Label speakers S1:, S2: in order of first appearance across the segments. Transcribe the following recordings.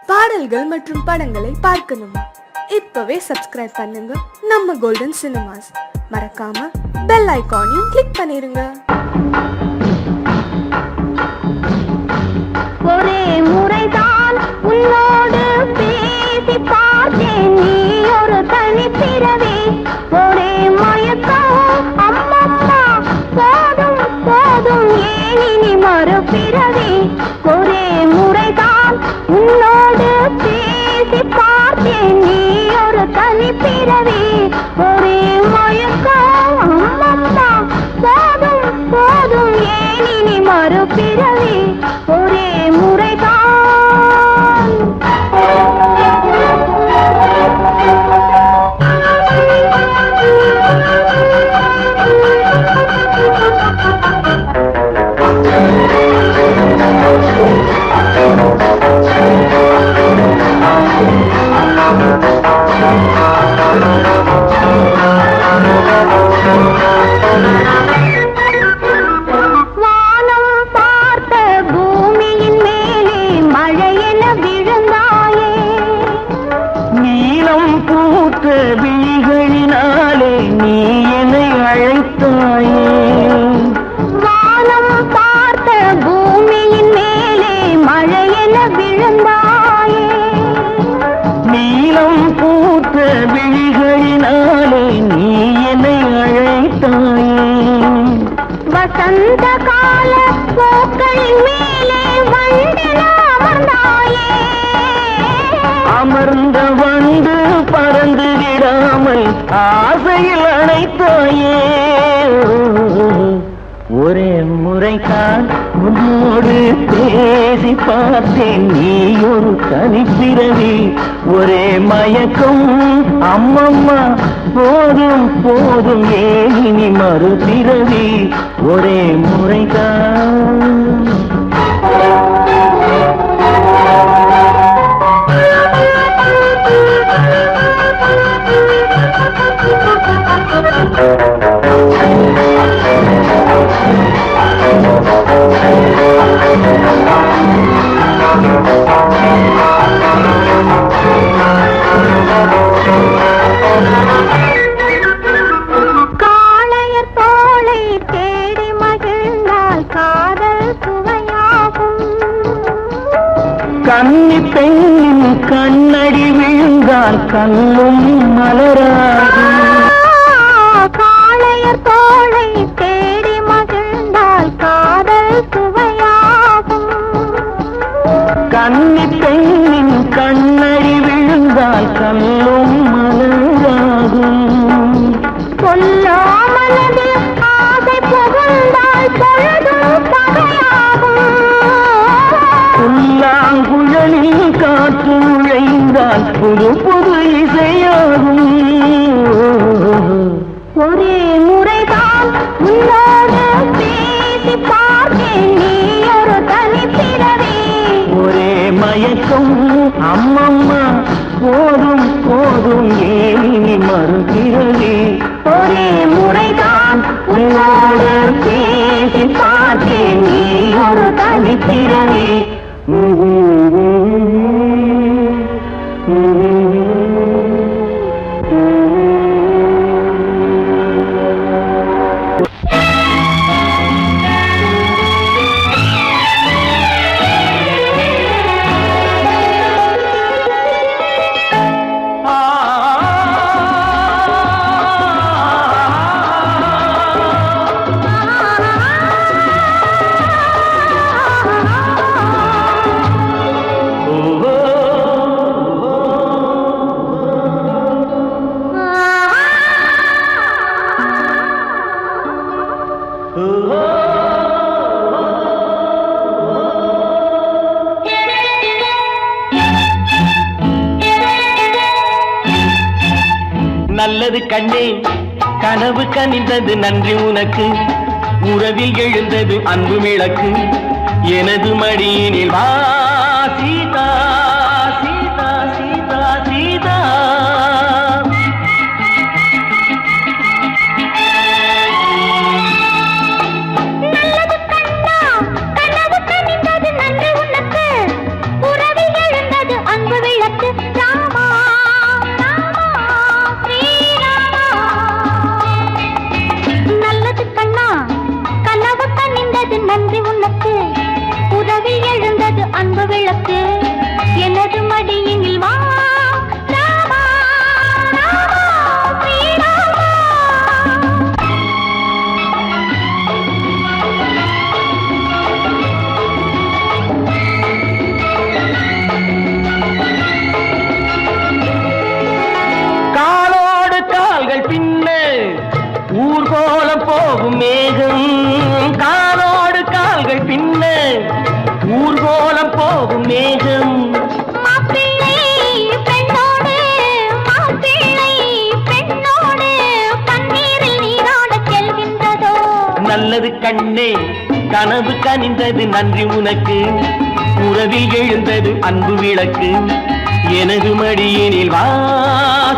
S1: பாடல்கள் மற்றும் படங்களை பார்க்கணுமா? இப்பவே சப்ஸ்கிரைப் பண்ணுங்க நம்ம கோல்டன் சினிமாஸ். மறக்காம பெல் ஐகானையும் கிளிக் பண்ணிருங்க.
S2: ஒரே முறைதான் உன்னோடு பேசி பார்த்தேன், நீ ஒரு தனி பிறவி, ஒரே மயக்கம் அம்மம்மா, போதும் போதும் ஏன் இனி மறுபிறவி. ஒரே முறைதான் உன்னோடு பேசி பார்த்தேன், நீ ஒரு தனி பிறவி, ஒரே மயக்கம் அம்மம்மா, போதும் போதும் ஏன் இனி மறுபிறவி. ஒரே முறைதான்.
S3: விழிகளினாலே நீ என்னை அழைத்தாயே,
S2: வானம் பார்த்த பூமியின் மேலே மழையென விழுந்தாயே,
S3: நீலம் பூத்த விழிகளினாலே நீ என்னை அழைத்தாயே,
S2: வசந்த கால பூக்களின் மேலே வண்டென அமர்ந்தாயே,
S3: அமர்ந்த வந்து பறந்து விடாமல் ஆசையில் அணைத்தாயே. ஒரே முறைதான் உன்னோடு பேசி பார்த்தேன், நீ ஒரு தனிப்பிறவி, ஒரே மயக்கம் அம்மம்மா, போதும் போதும் ஏன் இனி மறுபிறவி. ஒரே முறைதான்.
S2: காளையர் தோளை தேடி மகிழ்ந்தால் காதல் சுவையாகும்,
S3: கன்னி பெண்ணின் கண்ணடி விழுந்தால் கண்ணும் மலராகும்,
S2: காளையர் தோளை தேடி மகிழ்ந்தால் காதல் சுவையாகும்,
S3: கன்னி பெண்ணின் கண்ணடி விழுந்தால் கண்ணும் மலராகும்,
S2: கொல்லாமலது ஆசை புகுந்தால் பொழுதும் பகையாகும்,
S3: புல்லாங்குழலில் காற்று நுழைந்தால் புது புது இசையாகும்.
S2: ஒரே முறைதான் உன்னோடு பேசி பார்த்தேன், நீ ஒரு தனி பிறவி,
S3: ஒரே மயக்கம் அம்மம்மா, போதும் போதும் ஏன் இனி மறுபிறவி.
S2: ஒரே முறைதான்
S3: உன்னோடு பேசி பார்த்தேன், நீ ஒரு தனிப்பிறவி. நல்லது கண்ணே, கனவு கனிந்தது நன்றி உனக்கு, உறவில் எழுந்தது அன்பு விளக்கு, எனது மடியினில் வா சீதா சீதா சீதா சீதா.
S2: நல்லது கண்ணா, கனவு கனிந்தது நன்றி உனக்கு, உறவில் எழுந்தது
S3: கண்ணே கனவு கனிந்தது நன்றி உனக்கு உறவில் எழுந்தது அன்பு விளக்கு எனது மடியினில் வா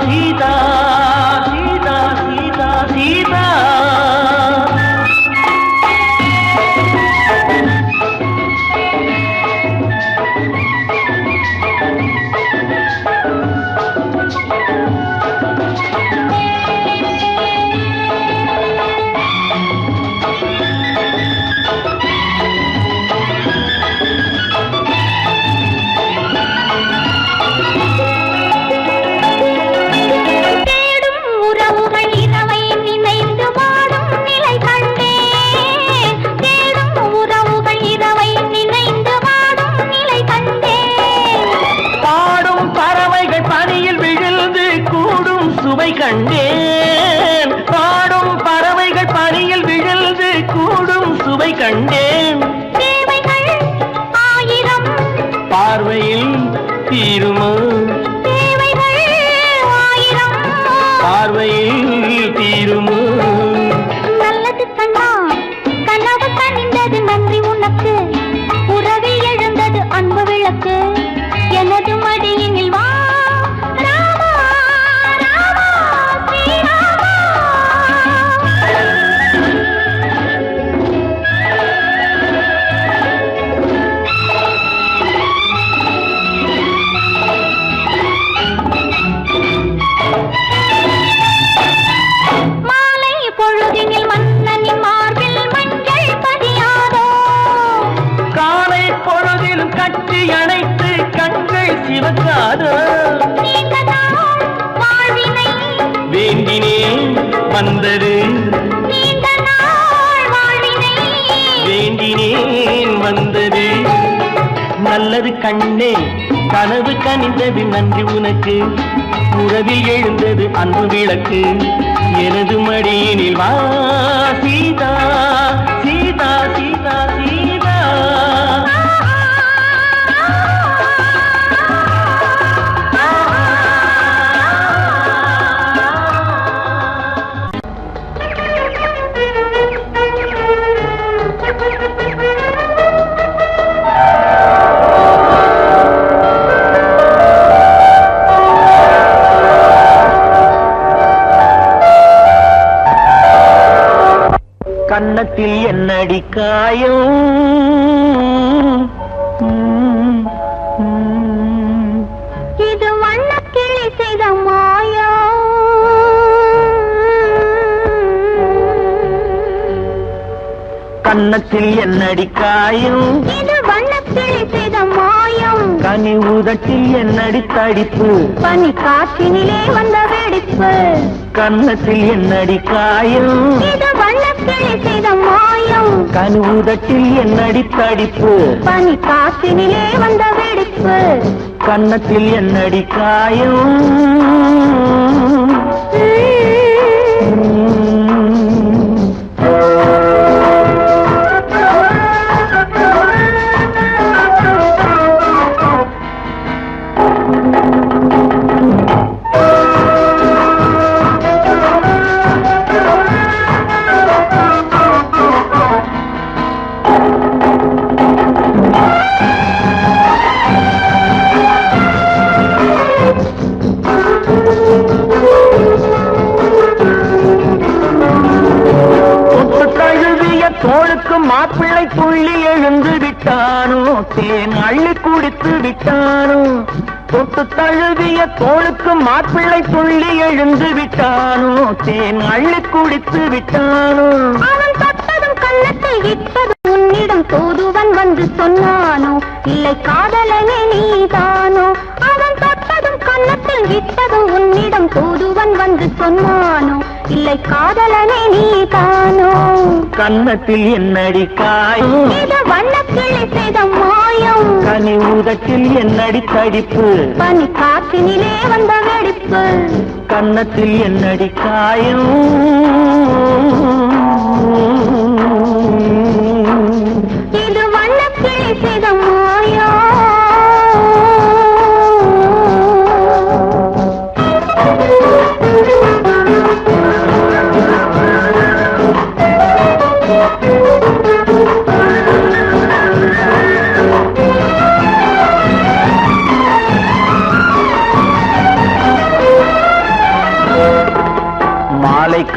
S3: சீதா சீதா சீதா சீதா கண்டேன் பாடும் பறவைகள் பனியில் விழுந்து கூடும் சுவை கண்டேன்
S2: தேவைகள் ஆயிரம்
S3: பார்வையில் தீருமோ
S2: தேவைகள் ஆயிரம்
S3: பார்வையில் தீருமோ
S2: நல்லது கண்ணா கனவு கனிந்தது நன்றி உனக்கு உறவில் எழுந்தது அன்பு விளக்கு எனது மடியினில் வா
S3: அணைத்து கண்கள் சிவக்காதோ வேண்டினேன் வந்தது வேண்டினேன் வந்தது நல்லது கண்ணே கனவு கனிந்தது நன்றி உனக்கு உறவில் எழுந்தது அன்பு விளக்கு எனது மடியினில் வா சீதா சீதா சீதா சீதா கன்னத்தில் என்னடி காயம்
S2: இது வண்ணக்கிளி செய்த மாயம்
S3: கன்னத்தில் என்னடி காயம்
S2: இது வண்ணக்கிளி செய்த மாயம்
S3: கனி உதட்டில் என்னடி தடிப்பு
S2: பனி காற்றினிலே வந்த வெடிப்பு
S3: கன்னத்தில் என்னடி காயம்
S2: இது வண்ணக்கிளி செய்த மாயம்
S3: கனி உதட்டில் என்னடி தடிப்பு
S2: பனி காற்றினிலே வந்த வெடிப்பு
S3: கன்னத்தில் என்னடி காயம் தோளுக்கு மாப்பிள்ளை புள்ளி எழுந்து விட்டானோ தேன் அள்ளி குடித்து விட்டானோ தொட்டு தழுவிய தோளுக்கு மாப்பிள்ளை புள்ளி எழுந்து விட்டானோ தேன் அள்ளி குடித்து விட்டானோ
S2: அவன் தொட்டதும் கண்ணத்தை இட்டது உன்னிடம் தூதுவன் வந்து சொன்னானோ இல்லை காதலனே நீதானோ அவன் தொட்டதும் கண்ணத்தில் இட்டதும் உன்னிடம் தூதுவன் வந்து சொன்னானோ இல்லை காதலனே நீதானோ
S3: கன்னத்தில் என்னடி காயம்
S2: இது வண்ணக்கிளி செய்த மாயம்
S3: கனி உதட்டில் என்னடி தடிப்பு
S2: பனி காற்றினிலே வந்த வெடிப்பு
S3: கன்னத்தில் என்னடி காயம்
S2: இது வண்ணக்கிளி செய்த மாயம் Thank you.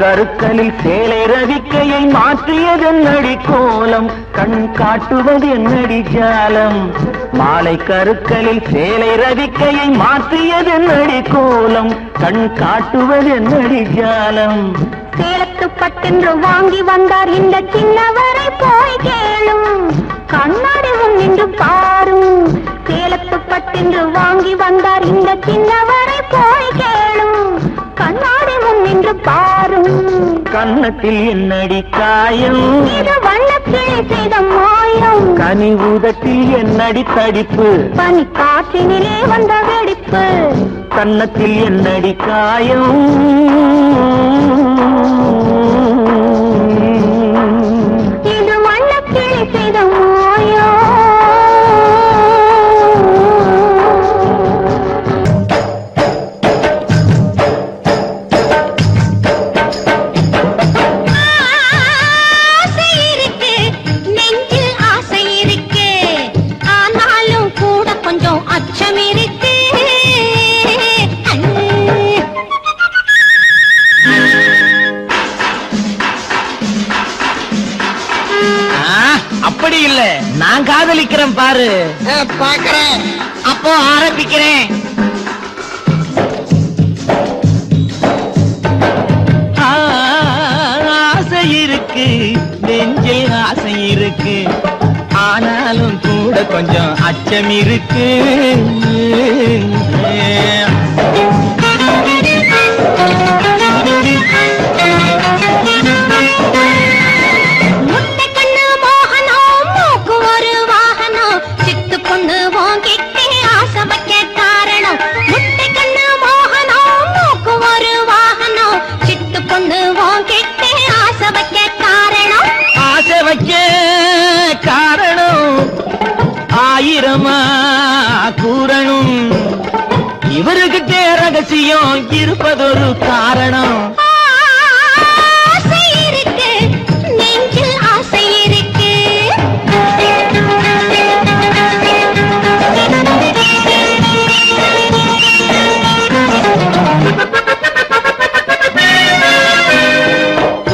S3: கருக்கலில் சேலை ரவிக்கையை மாற்றியதென்னடி கோலம், கண் காட்டுவது என்னடி ஜாலம். மாலை கருக்கலில் சேலை ரவிக்கையை மாற்றியதென்னடி கோலம், கண் காட்டுவது என்னடி ஜாலம்.
S2: சேலத்து பட்டென்று வாங்கி வந்தார் இந்த சின்னவரை போய் கேளும், கண்ணாடி முன் நின்று பாரும். சேலத்து பட்டென்று வாங்கி வந்தார் இந்த சின்னவரை போய் கேளும், கண்ணாடி முன் நின்று பாரும்.
S3: கன்னத்தில் என்னடி காயம்,
S2: இது வண்ணக்கிளி செய்த மாயம்.
S3: கனி ஊதத்தில் என்னடி தடிப்பு,
S2: பனி காற்றினிலே வந்த வெடிப்பு.
S3: கன்னத்தில் என்னடி காயம்,
S2: இது வண்ணக்கிளி செய்த மாயம்.
S3: அப்படி இல்ல, நான் காதலிக்கிறேன் பாரு. பாக்குறேன், அப்போ ஆரம்பிக்கிறேன். ஆசை இருக்கு, நெஞ்சில் ஆசை இருக்கு, ஆனாலும் கூட கொஞ்சம் அச்சம் இருக்கு. ஆயிரமா கூறணும், இவருகிட்டே ரகசியம் இருப்பதொரு காரணம்.
S2: ஆசை இருக்கு, நெஞ்சில் ஆசை இருக்கு.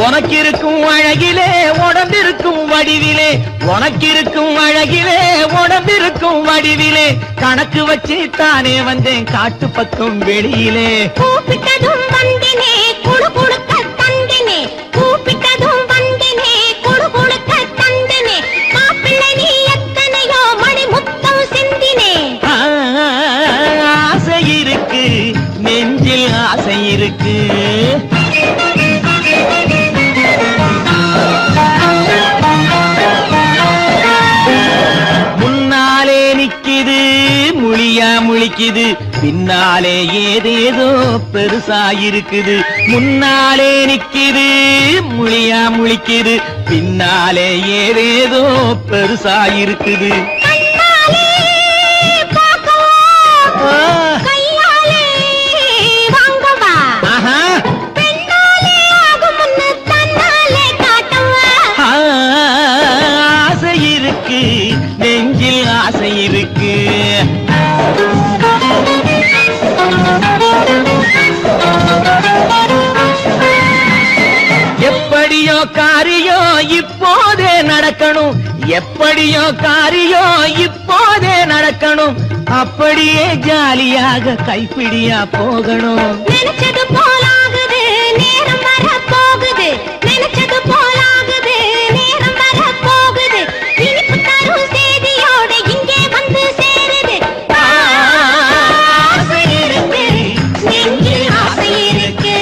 S3: உனக்கிருக்கும் அழகிலே உடம்பிருக்கும் வடிவிலே, உனக்கிருக்கும் அழகிலே உடம்பிருக்கும் வடிவிலே, கணக்கு வச்சு தானே வந்தேன் காட்டு பக்கம் வெளியிலே.
S2: கூப்பிட்டதும் வந்தினே குழு குழுக்க தந்தினே, கூப்பிட்டதும் வந்தினே குழு குழுக்க தந்தினே, மாப்பிள்ளை நீ எத்தனையோ மணி முத்தம் சிந்தினே.
S3: ஆசை இருக்கு, நெஞ்சில் ஆசை இருக்கு. முழியா முழிக்குது, பின்னாலே ஏதேதோ பெருசாயிருக்குது. முன்னாலே நிக்குது, முழியா முழிக்குது, பின்னாலே ஏதேதோ பெருசாயிருக்குது. ஆசை இருக்கு, நெஞ்சில் ஆசை இருக்கு. எப்படியோ காரியோ இப்போதே நடக்கணும், எப்படியோ காரியோ இப்போதே நடக்கணும், அப்படியே ஜாலியாக கைப்பிடியா போகணும்.
S2: நினைச்சது போலாகுது, நேரம் வர போகுது, நினைச்சது போலாகுது, நேரம் வர போகுது, இனிப்பு தரும் செய்தியோட இங்கே வந்து சேருது. ஆசை இருக்கு, நெஞ்சில் ஆசை இருக்கு,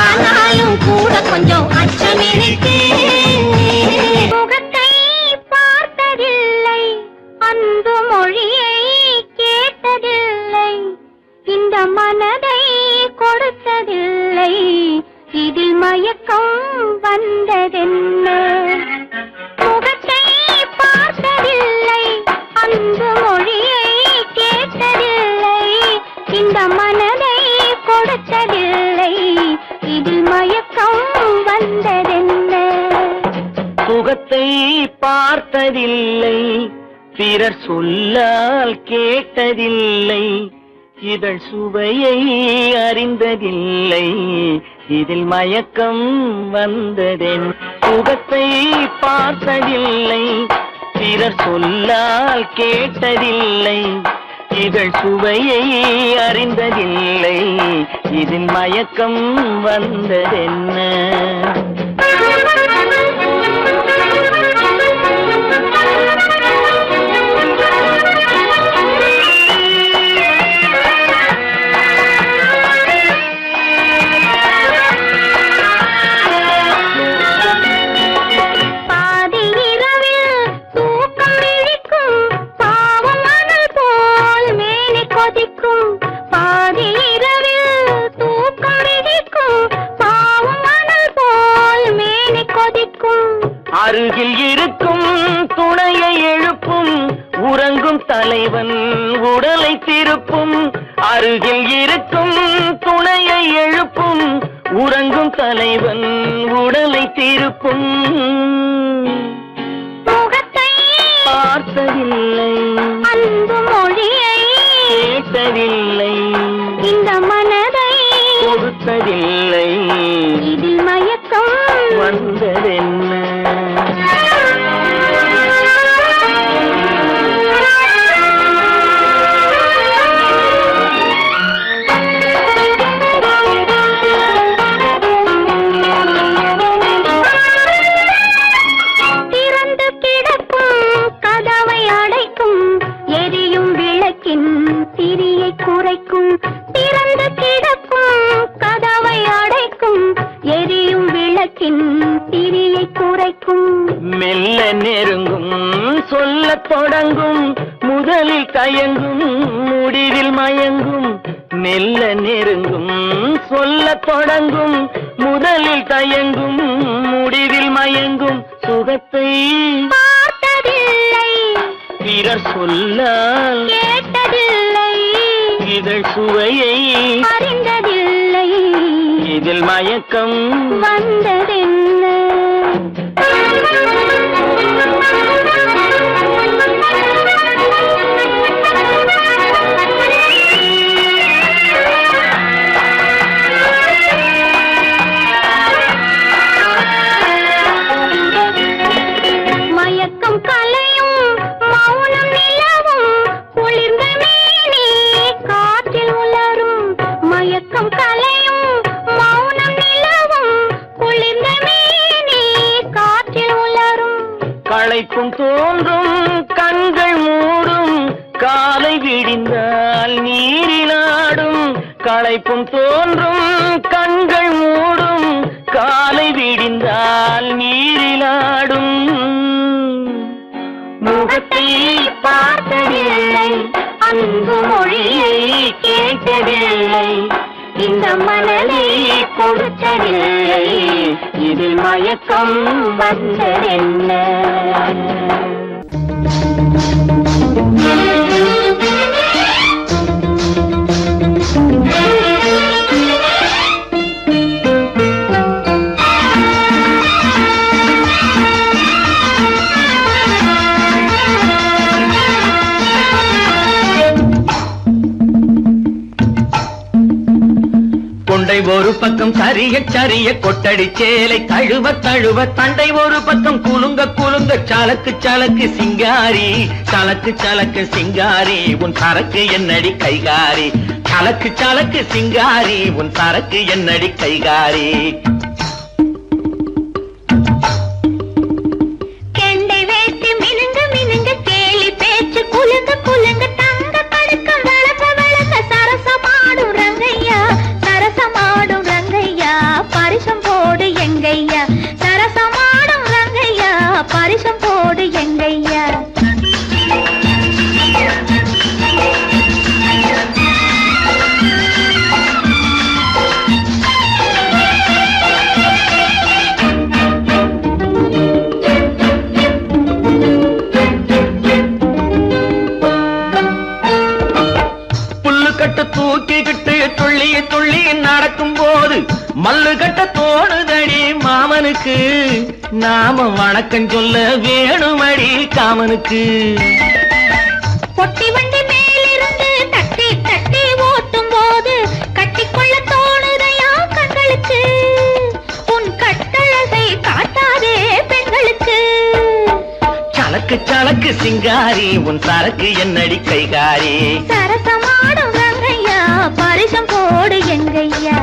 S2: ஆனாலும் கூட கொஞ்சம் அச்சம் இருக்கு. முகத்தை பார்த்ததில்லை, அன்பு மொழியை கேட்டதில்லை, இந்த மனதை கொடுத்ததில்லை, இதில் மயக்கம் வந்ததென்ன. முகத்தை பார்த்ததில்லை, அன்பு மொழியை கேட்டதில்லை, இந்த மனதை கொடுத்ததில்லை, இதில் மயக்கம் வந்ததென்ன.
S3: முகத்தை பார்த்ததில்லை, பிறர் சொல்லால் கேட்டதில்லை, இதழ் சுவையை அறிந்ததில்லை, இதில் மயக்கம் வந்ததென் சுகத்தை பார்த்ததில்லை, பிறர் சொல்லால் கேட்டதில்லை. இதழ் சுவையை அறிந்ததில்லை, இதில் மயக்கம் வந்ததென்ன. அருகில் இருக்கும் துணையை எழுப்பும் உறங்கும் தலைவன் உடலை திருப்பும். அருகில் இருக்கும் துணையை எழுப்பும் உறங்கும் தலைவன் உடலை திருப்பும்.
S2: முகத்தை
S3: பார்த்ததில்லை,
S2: அன்பு மொழியை
S3: கேட்டதில்லை,
S2: இந்த மனதை
S3: கொடுத்ததில்லை,
S2: இதில் மயக்கம்
S3: வந்ததென்ன.
S2: திறந்து கிடக்கும் கதவை அடைக்கும் எரியும் விளக்கின் திரியை குறைக்கும். திறந்து கிடக்கும் கதவை அடைக்கும் எரியும் விளக்கின் திரியை குறைக்கும்.
S3: மெல்ல நெருங்கும் சொல்லத் தொடங்கும் முதலில் தயங்கும் முடிவில் மயங்கும். மெல்ல நெருங்கும் சொல்லத் தொடங்கும் முதலில் தயங்கும் முடிவில் மயங்கும். சுகத்தை
S2: பார்த்ததில்லை,
S3: பிறர் சொல்லால்
S2: கேட்டதில்லை,
S3: இதழ் சுவையை
S2: அறிந்ததில்லை,
S3: இதில் மயக்கம்
S2: வந்ததென்ன. மயக்கம் கலையும் மௌனம் நிலவும் குளிர்ந்த மேனி காற்றில் உலரும். மயக்கம் கலையும் மௌனம் நிலவும் குளிர்ந்த மேனி காற்றில் உலரும்.
S3: களைப்பும் தோன்றும் கண்கள் மூடும் காலை விடிந்தால் நீரிலாடும். களைப்பும் தோன்றும் கண்கள் மூடும் காலை விடிந்தால் நீரிலாடும். முகத்தை பார்த்ததில்லை,
S2: அன்பு மொழியை
S3: கேட்டதில்லை,
S2: இந்த மனதை
S3: கொடுத்ததில்லை, இதில் மயக்கம் வந்ததென்ன. கொண்டை ஒரு பக்கம் சரிய சரிய கொட்டடி சேலை தழுவ தழுவ தண்டை ஒரு பக்கம் குலுங்க குலுங்க சலக்கு சலக்கு சிங்காரி சலக்கு சலக்கு சிங்காரி உன் சரக்கு என்னடி கைகாரி சலக்கு சலக்கு சிங்காரி உன் சரக்கு என்னடி கைகாரி.
S2: கெண்டை வேட்டி மினுங்க மினுங்க கேலி பேச்சு குலுங்க குலுங்க தங்க படுக்கம் வளர்க்க வளர்க்க சரசமாடும் ரங்கையா சரசமாடும் ரங்கையா பரிசம் போடு எங்கையா சரசமாடும் ரங்கையா பரிசம் போடு எங்கையா.
S3: தூக்கிக்கிட்டு துள்ளி துள்ளி நடக்கும் போது மல்லு கட்ட தோணுதடி மாமனுக்கு. நாம வணக்கம் சொல்ல வேணுமடி காமனுக்கு.
S2: பொட்டி வண்டி மேலிருந்து தட்டி தட்டி ஓ
S3: சிங்காரி உன் சரக்கு என்னடி கைகாரி
S2: சரசமாடும் ரங்கையா பரிசம் போடு எங்கையா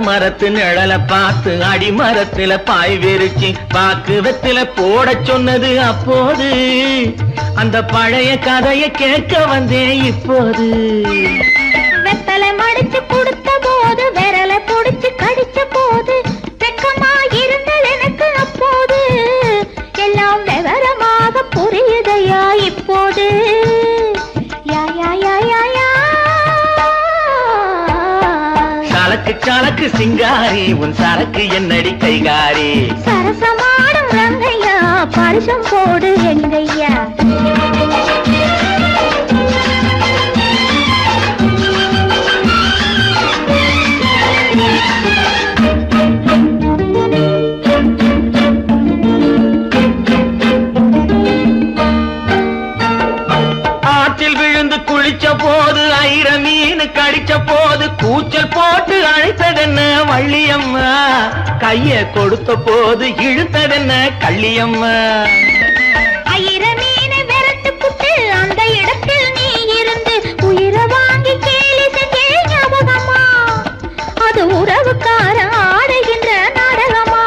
S3: மரத்து நிழல பார்த்து அடிமரத்துல பாய் விரிச்சு பாக்கு வெத்தில போட சொன்னது அப்போது அந்த பழைய கதையை கேட்க வந்தேன் இப்போது
S2: வெத்தலை மடிச்சு கொடுத்த போது விரலை பொடிச்சு கடிச்ச போது வெக்கமா இருந்தது எனக்கு அப்போது எல்லாம் விவரமாக புரியுதையா இப்போது யா யா யா யா யா
S3: சலக்கு சலக்கு சிங்காரி உன் சரக்கு என்னடி கைகாரி
S2: சரசமாடும் ரங்கையா பரிசம் போடு எங்கையா
S3: ஆற்றில் விழுந்து குளிச்ச போது ஐர மீன் கடிச்ச போது கூச்சல் போட்டு அழைத்ததென்ன வள்ளியம்மா கைய கொடுத்த போது இழுத்ததென்ன கள்ளியம்மா
S2: ஐர மீனை விரட்டு புட்டு அந்த இடத்தில் நீ இருந்து உயிரை வாங்கி கேலி செஞ்சே ஞாபகமா அது உறவுக்கார ஆடுகின்ற நாடகமா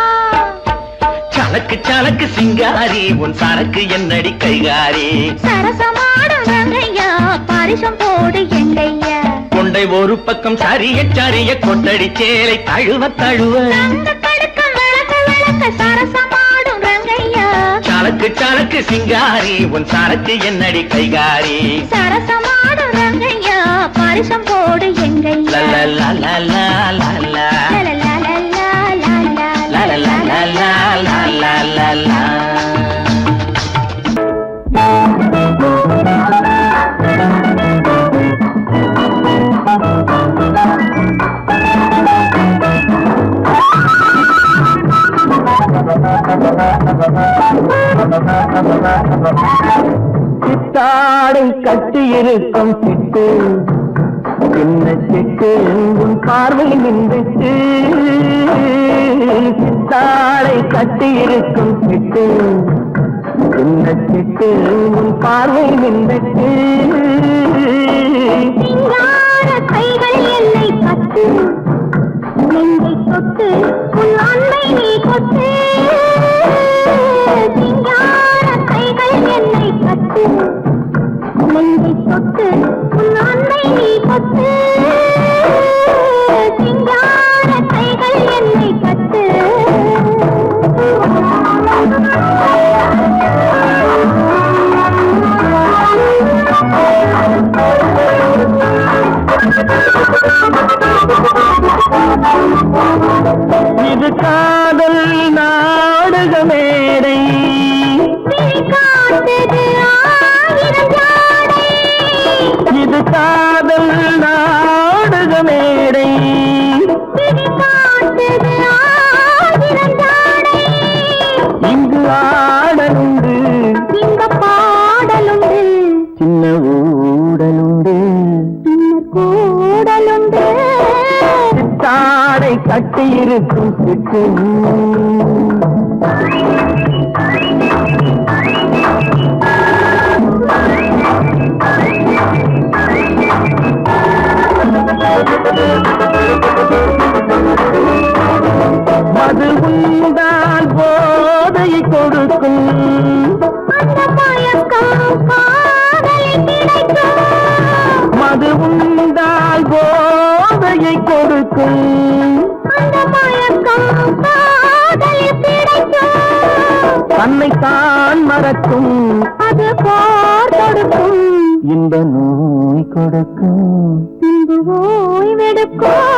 S3: சலக்கு சலக்கு சிங்காரி உன் சரக்கு என்னடி கைகாரி
S2: சரசமாடும் ரங்கையா பரிசம் போடு எங்கையா
S3: கொண்டை ஒரு பக்கம் சரிய சரிய கொட்டடி சேலை தழுவ தழுவ
S2: தங்க கடுக்கம் விளக்க விளக்க சரசமாடும் ரங்கையா
S3: சலக்கு சலக்கு சிங்காரி உன் சரக்கு என்னடி கைகாரி
S2: சரசமாடும் ரங்கையா பரிசம் போடு எங்கையா
S3: லலலலலலலலா. லலலலலலலலா. சித்தாடை கட்டி இருக்கும் சிட்டு சின்ன சிட்டு உன் பார்வை நின்றுச்சு சித்தாடை கட்டி இருக்கும் சிட்டு சின்ன சிட்டு உன் பார்வை நின்றுச்சு
S2: சிங்கார கைகள் என்னை பட்டு நெஞ்சை தொட்டு உன் அன்பை நீ கொட்டு சிங்கார கைகள் என்னை பட்டு நெஞ்சை தொட்டு உன் அன்பை நீ கொட்டு சிங்கார கைகள் என்னை பட்டு
S3: இது காதல் நாடக மேடை இது காதல் நாடக மேடை இங்கு ஆடலுண்டு
S2: இந்த பாடலுண்டு
S3: சின்ன ஊடலுண்டு
S2: சின்ன கூடலுண்டு
S3: சித்தாடை கட்டி இருக்கும் சிட்டு மது உண்டால் போதையை கொடுக்கும்
S2: அந்த மயக்கம் காதலில் கிடைக்கும்
S3: மது உண்டால் போதையை கொடுக்கும்
S2: அந்த மயக்கம் காதலில் கிடைக்கும்
S3: தன்னை தான் மறக்கும்
S2: அது போர் கொடுக்கும்
S3: இந்த நோய் கொடுக்கும்
S2: பின்பு ஓய்வெடுக்கும்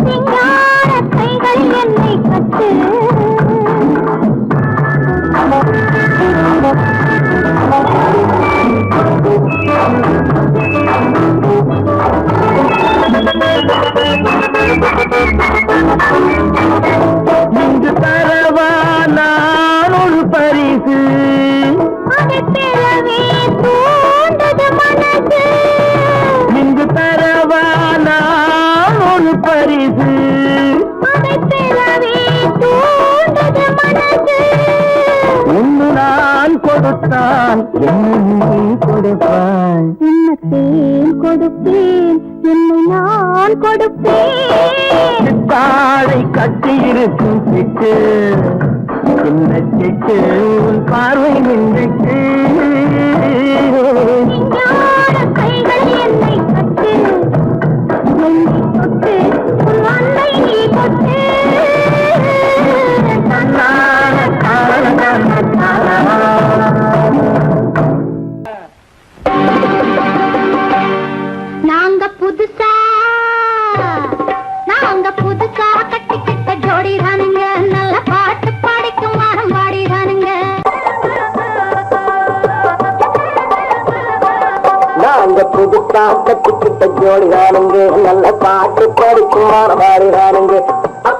S2: சிங்கார கைகள் என்னை கட்டு
S3: நான் கொடுத்தான் என்ன நீ கொடுப்பாய்?
S2: சின்னத்தேன் கொடுப்பேன் என்னை நான் கொடுப்பேன்.
S3: தாளை கட்டி இருக்கும் சிட்டு சின்ன சிட்டு உன் பார்வை நின்றுட்டு
S2: சிங்கார கைகள் என்னை கட்டு என்னை தொட்டு உன் அன்னை நீ கொட்டு. நாங்க புதுசா கட்டிக்கிட்ட ஜோடி தானுங்க, நல்ல பாட்டு பாடிக்கும் வாரம் பாடி தானுங்க.
S3: நாங்க புதுசா கட்டிக்கிட்ட ஜோடி தானுங்க, நல்ல பாட்டு படிக்கும் வாரம் பாடி தானுங்க.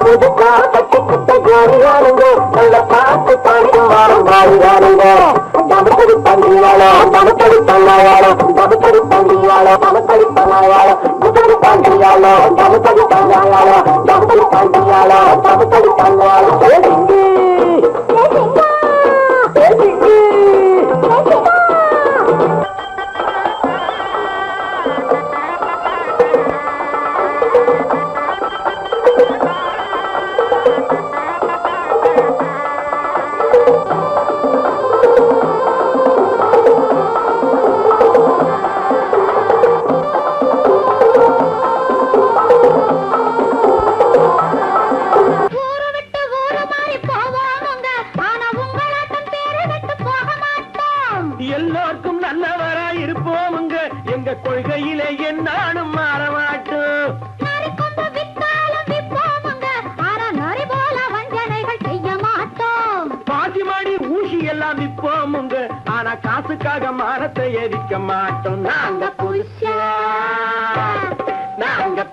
S3: புதுசா கட்டிக்கிட்ட ஜோடி தானுங்க, நல்ல பாட்டு படிக்கும் வாரம் பாடி தானுங்க. தமக்கடி பண்டியாளோ தமக்கடி பண்ணாயாளோ தமக்கடி பண்டியாளோ தமக்கடி பண்ணாயாளோ புதடி பண்டியாளோ தமக்கடி பண்ணாயாளோ தமக்கடி பண்டியாளோ தமக்கடி பண்ணாயாளோ எல்லாருக்கும் நல்லவராய் இருப்போமுங்க, எங்க கொள்கையிலே என்னாலும் மாறமாட்டோம். பாசிமாடி ஊசி எல்லாம் விற்போமுங்க, ஆனா காசுக்காக மரத்தை எரிக்க மாட்டோம். நாங்க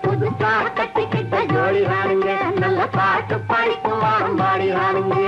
S3: புதுசா கட்டிக்கிட்ட ஜோடி ராணுங்க, நல்ல பாட்டு படிக்கும் வாரம் பாடி ராணுங்க.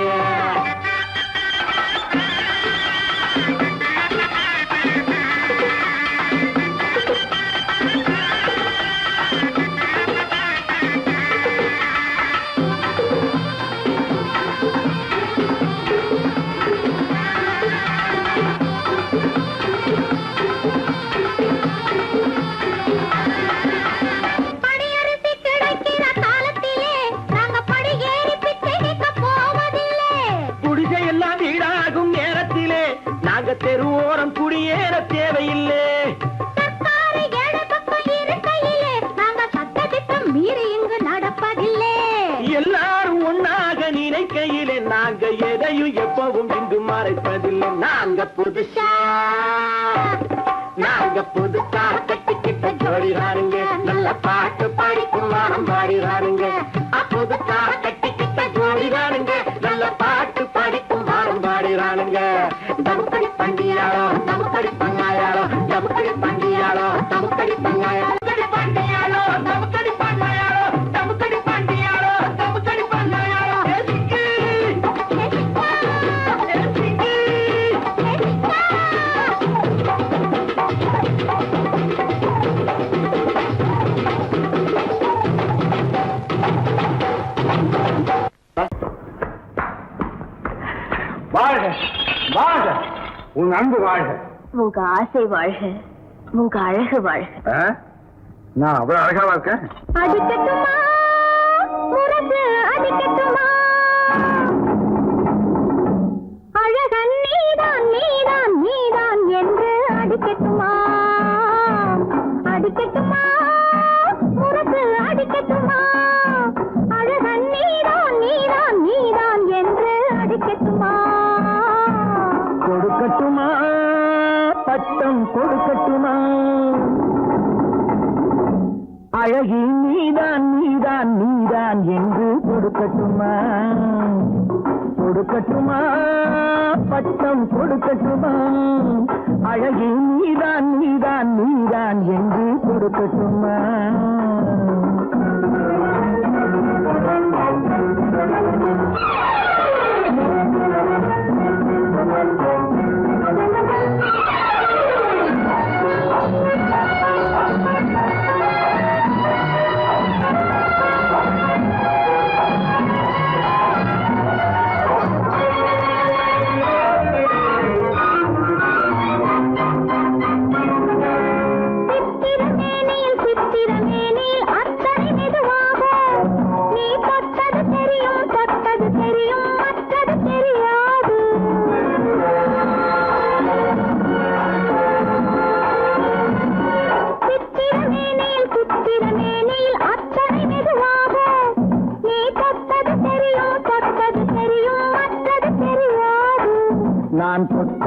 S3: தெருவோரம் குடியேற தேவையில்லை. எல்லாரும் ஒன்னாக நினைக்கையிலே நாங்க எதையும் எப்பவும் இங்கு மறைப்பதில்லை. நாங்க புதுசா கட்டிக்கிட்ட ஜோடி ராணுங்க, நல்ல பாட்டு படிக்கும் வாரம் பாடி ராணுங்க. புதுசா கட்டிக்கிட்ட ஜோடி ராணுங்க, நல்ல பாட்டு படிக்கும் வாரம் பாடி ராணுங்க. தமுக்கடி பண்டியாளோ தமுக்கடி பண்ணாயாளோ தமுக்கடி பண்டியாளோ தமுக்கடி பண்ணாயாளோ பண்டியாளோ தமுக்கடி பண்ணாயாளோ தமுக்கடி பண்டியாளோ தமுக்கடி பண்ணாயாளோ. வாழ்க வாழ்க உன் அன்பு வாழ்க,
S2: உங்க ஆசை வாழ்க, உங்க அழகு வாழ்க.
S3: நான் அவ்வளவு அழகாவா இருக்கேன்?
S2: அடிக்கட்டுமா முரசு அடிக்கட்டுமா, அழகன் நீதான் நீதான் நீதான் என்று அடிக்கட்டுமா. அடிக்கட்டுமா முரசு அடிக்கட்டுமா, அழகன் நீதான் நீதான் நீதான் என்று அடிக்கட்டுமா.
S3: கொடுக்கட்டுமா பட்டம் கொடுக்கட்டுமா, அழகி நீதான் நீதான் நீதான் என்று கொடுக்கட்டுமா. கொடுக்கட்டுமா பட்டம் கொடுக்கட்டுமா, அழகி நீதான் நீதான் நீதான் என்று கொடுக்கட்டுமா.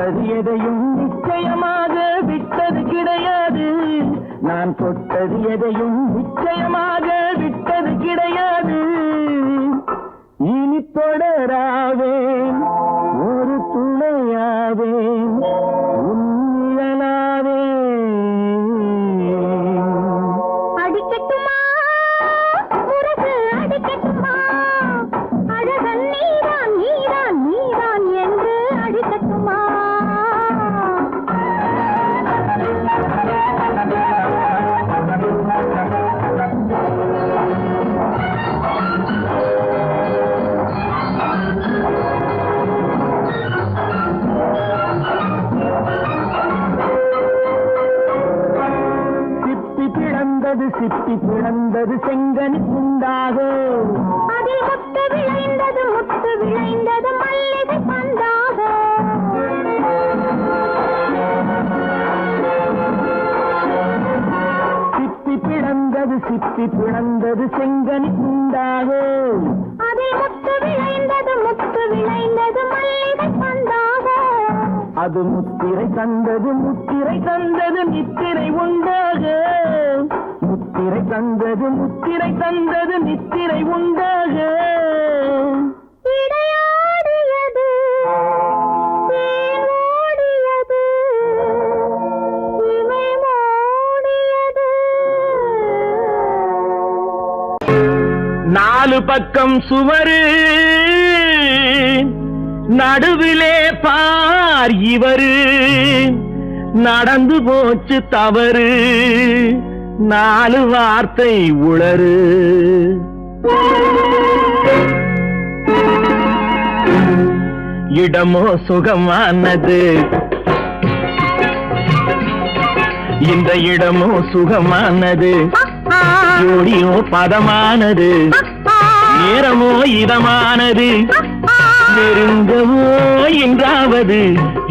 S3: தொட்டது எதையும் நிச்சயமாக விட்டது கிடையாது. நான் தொட்டது எதையும் நிச்சயமாக விட்டது கிடையாது. இனி தொடராவேன், ஒரு துணையாவேன், உன்னிழலாவேன்.
S2: அடிக்கட்டுமா முரசு அடிக்கட்டுமா, அழகன் நீதான் நீதான் நீதான் என்று அடிக்கட்டுமா.
S3: சிப்பி பிளந்தது செங்கனி துண்டாக,
S2: அதில் முத்து விளைந்தது மல்லிகை பந்தாக.
S3: சிப்பி பிளந்தது செங்கனி துண்டாக,
S2: அதில் முத்து விளைந்தது மல்லிகை பந்தாக.
S3: அது முத்திரை தந்தது நித்திரை உண்டாக. முத்திரை தந்தது நித்திரை உண்டாக.
S2: இடையாடியது ஓடியது இமை மூடியது.
S3: நாலு பக்கம் சுவரு, நடுவிலே பார் இவரு. நடந்து போச்சு தவறு, நாலு வார்த்தை உளறு. இடமோ சுகமானது, இந்த இடமோ சுகமானது. ஜோடியோ பதமானது, நேரமோ இதமானது. நெருங்கவோ என்றாவது,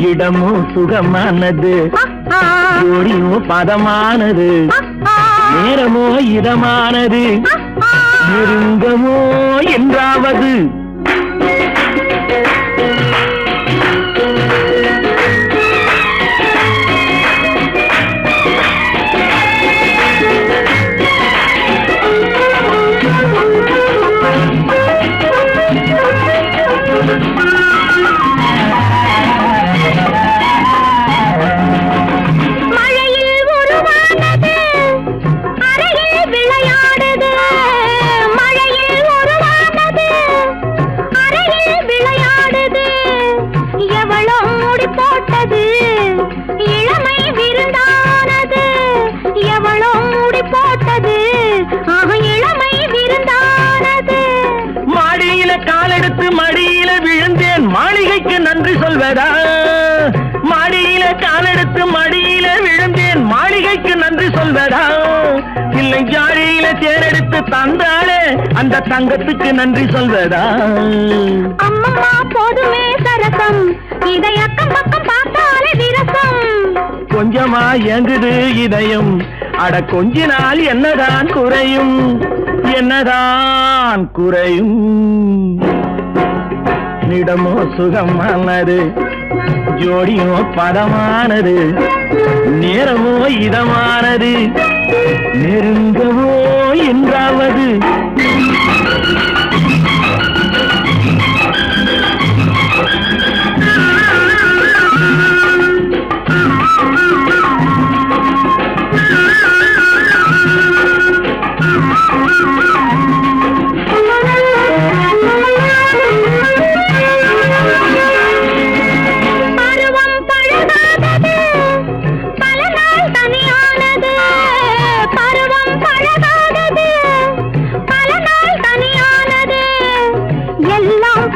S3: இடமோ சுகமானது. ஜோடியோ பதமானது, நேரமோ இதமானது. நெருங்கவோ என்றாவது. மடியில விழுந்தேன், மாளிகைக்கு நன்றி சொல்வதா? மாடியில காலெடுத்து மடியில விழுந்தேன், மாளிகைக்கு நன்றி சொல்வதா? இல்லை ஜாடியில தேரெடுத்து தந்தாலே அந்த தங்கத்துக்கு நன்றி சொல்வதா?
S2: அம்மம்மா போதுமே சரசம், இதை அக்கம் பக்கம் பார்த்தாலே விரசம்.
S3: கொஞ்சமா இயங்குது இதயம், அட கொஞ்ச நாள் என்னதான் குறையும், என்னதான் குறையும். இடமோ சுகமானது, ஜோடியோ பதமானது. நேரமோ இதமானது, நெருங்கவோ என்றாவது.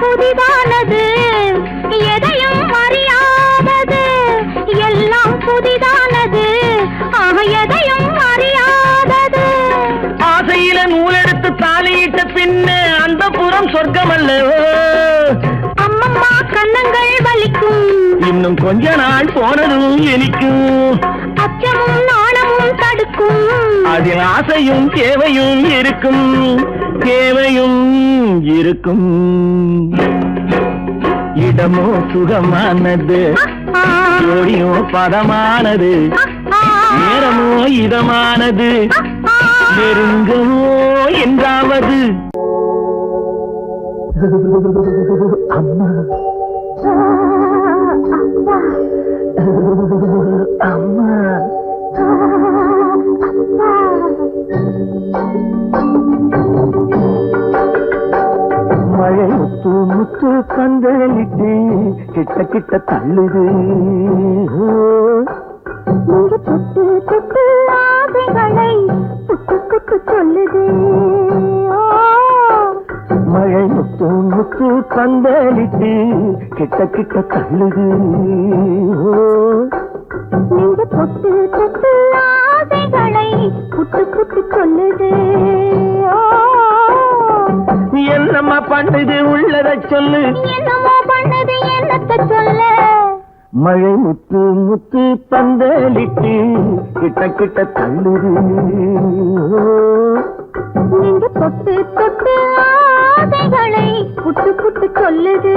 S2: புதிதானது எதையும் அறியாதது, எல்லாம் புதிதானது எதையும் அறியாதது.
S3: ஆசையில நூலெடுத்து தாலியிட்ட பின்ன அந்த புறம் சொர்க்கம் அல்லவோ?
S2: அம்மம்மா கண்ணங்கள் வலிக்கும்,
S3: இன்னும் கொஞ்ச நாள் போனதும் இனிக்கும்.
S2: அச்சமும் நாணமும் தடுக்கும்,
S3: அதில் ஆசையும் தேவையும் இருக்கும், தேவையும் இருக்கும். இடமோ சுகமானது, ஜோடியோ பதமானது, நேரமோ இதமானது, நெருங்கவோ என்றாவது. அம்மா அம்மா மழை முத்து முத்து கண்களிட்டு கிட்ட கிட்ட தள்ளுது.
S2: தொட்டு தொட்டு ஆசைகளை புட்டு புட்டு சொல்லுது.
S3: மழை முத்து முத்து கண்களிட்டு கிட்ட கிட்ட தள்ளுது.
S2: நீங்க தொட்டு தொட்டு ஆசைகளை புட்டு புட்டு சொல்லுது.
S3: என்னம்மா பண்ணுது உள்ளத சொல்லு,
S2: என்னமோ பண்ணது என்னத்த சொல்ல.
S3: மழை முத்து முத்து பந்தலிட்டு கிட்ட கிட்ட தள்ளுது.
S2: நீங்க தொட்டு தொட்டு ஆசைகளை புட்டு புட்டு சொல்லுது.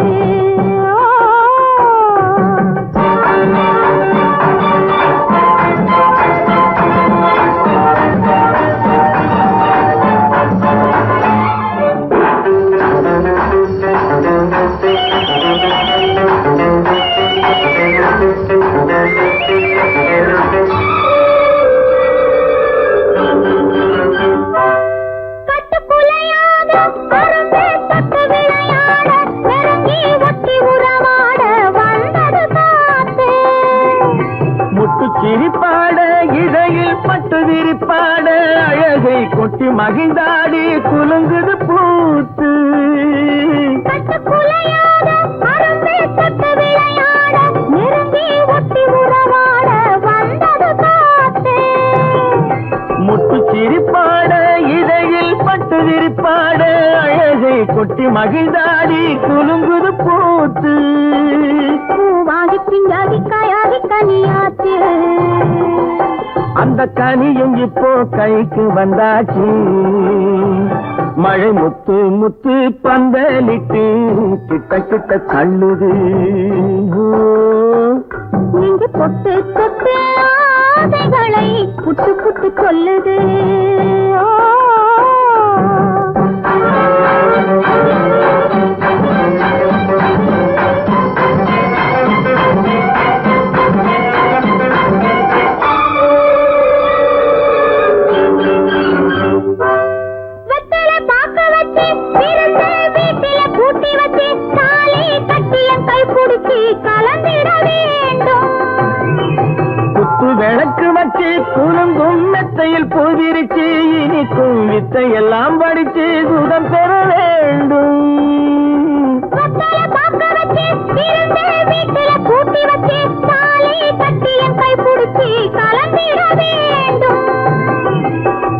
S3: சிரிப்பாட இடையில் பட்டு விரிப்பாட அழகை கொட்டி மகிழ்ந்தாடி குலுங்குது பூத்து. முட்டு சிரிப்பாட இடையில் பட்டு விரிப்பாட அழகை கொட்டி மகிழ்ந்தாடி குலுங்குது பூத்து.
S2: பூவாகி பிஞ்சாகி காயாகி கனியாச்சு,
S3: அந்த கனியும் இப்போ கைக்கு வந்தாச்சு. மழை முத்து முத்து பந்தலிட்டு கிட்ட கிட்ட தள்ளுது.
S2: நீங்க தொட்டு தொட்டு ஆசைகளை புட்டு புட்டு சொல்லுது.
S3: விளக்கு வச்சு குலுங்கும் மெத்தையில் பூவிரிச்சு இனிக்கும் வித்தை எல்லாம் படிச்சு சுதம் பெற வேண்டும்.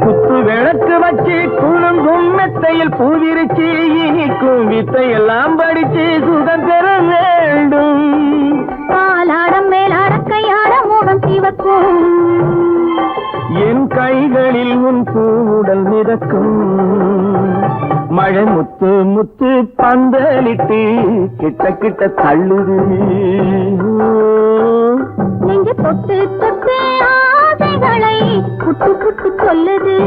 S3: குத்து விளக்கு வச்சு குலுங்கும் மெத்தையில் பூவிரிச்சு இனிக்கும் வித்தை எல்லாம் படிச்சு சுதம் பெற வேண்டும்.
S2: பாலாடம் மேலாட கையாட மோகம் சிவக்கும்,
S3: என் கைகளில் உன் பூவுடல் மிதக்கும். மழை முத்து முத்து பந்தலிட்டு கிட்ட கிட்ட தள்ளுது.
S2: நீங்க தொட்டு தொட்டு ஆசைகளை புட்டு புட்டு சொல்லுது.